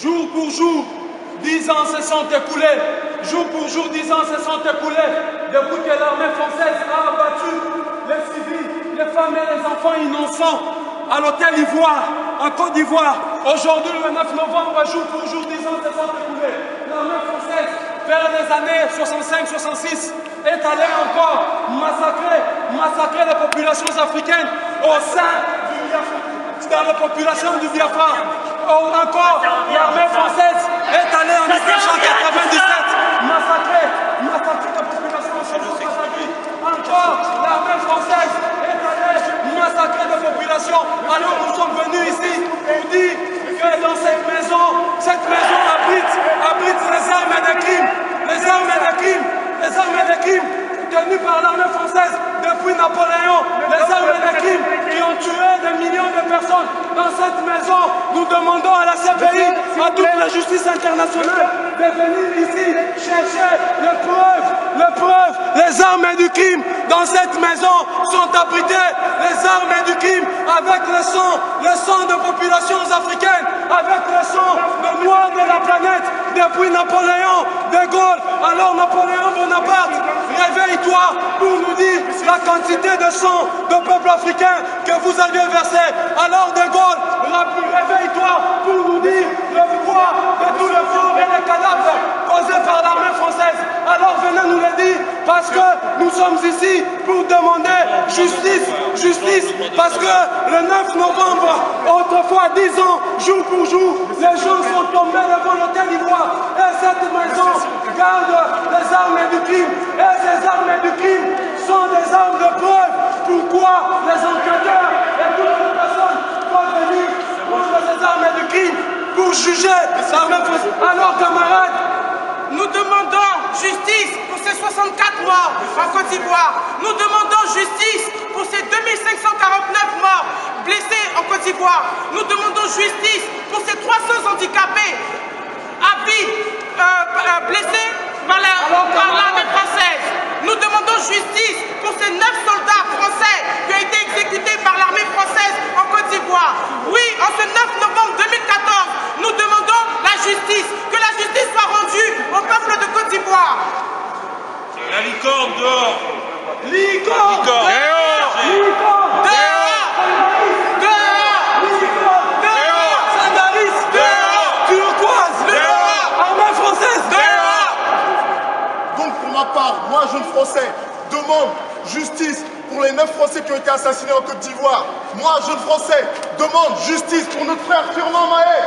Jour pour jour, 10 ans se sont écoulés. Jour pour jour, 10 ans se sont écoulés. Depuis que l'armée française a abattu les civils, les femmes et les enfants innocents à l'hôtel Ivoire, en Côte d'Ivoire. Aujourd'hui, le 9 novembre, jour pour jour, 10 ans se sont écoulés. L'armée française, vers les années 65-66, est allée encore massacrer les populations africaines au sein du Biafra, dans la population du Biafra. Encore, l'armée française est allée en 1997 massacrer la population française. Encore, l'armée française est allée massacrer la population. Alors nous sommes venus ici pour dire que dans cette maison abrite les armes et les crimes. Les armes et les crimes tenues par l'armée française depuis Napoléon. Les armes et les crimes qui ont tué des millions de personnes. Dans cette maison, nous demandons à la CPI, à toute la justice internationale, de venir ici chercher les preuves. Les armes du crime dans cette maison sont abritées. Les armes du crime avec le sang de populations africaines, avec le sang de noirs de la planète, depuis Napoléon, De Gaulle. Alors Napoléon Bonaparte, réveille-toi pour nous dire la quantité de sang de peuple africain que vous aviez versé. Alors De Gaulle, réveille-toi pour nous dire le poids de tous les corps et les cadavres causés par l'armée française. Alors venez nous le dire, parce que nous sommes ici pour demander justice, parce que le 9 novembre, autrefois 10 ans, jour pour jour, les gens sont tombés devant l'hôtel Ivoire. Et cette maison garde les armes du crime. Et ces armes du crime sont des armes de preuve. Pourquoi les enquêteurs et toutes les personnes doivent venir contre ces armes du crime pour juger l'armée française? Alors camarades, nous demandons justice pour ces 64 morts en Côte d'Ivoire. Nous demandons justice pour ces 2549 morts blessés en Côte d'Ivoire. Nous demandons justice pour ces 300 handicapés blessés par l'armée française. Nous demandons justice pour ces 9 soldats français qui ont été exécutés par l'armée française en Côte d'Ivoire. Oui, en ce 9 novembre 2014, nous demandons la justice, que la justice soit rendue au peuple de Côte d'Ivoire. La licorne dehors. Licorne dehors. Sandaris dehors. Turquoise dehors. Armée française dehors. Donc pour ma part, moi jeune français, demande justice pour les 9 Français qui ont été assassinés en Côte d'Ivoire. Moi jeune français, demande justice pour notre frère Firmin Mahé.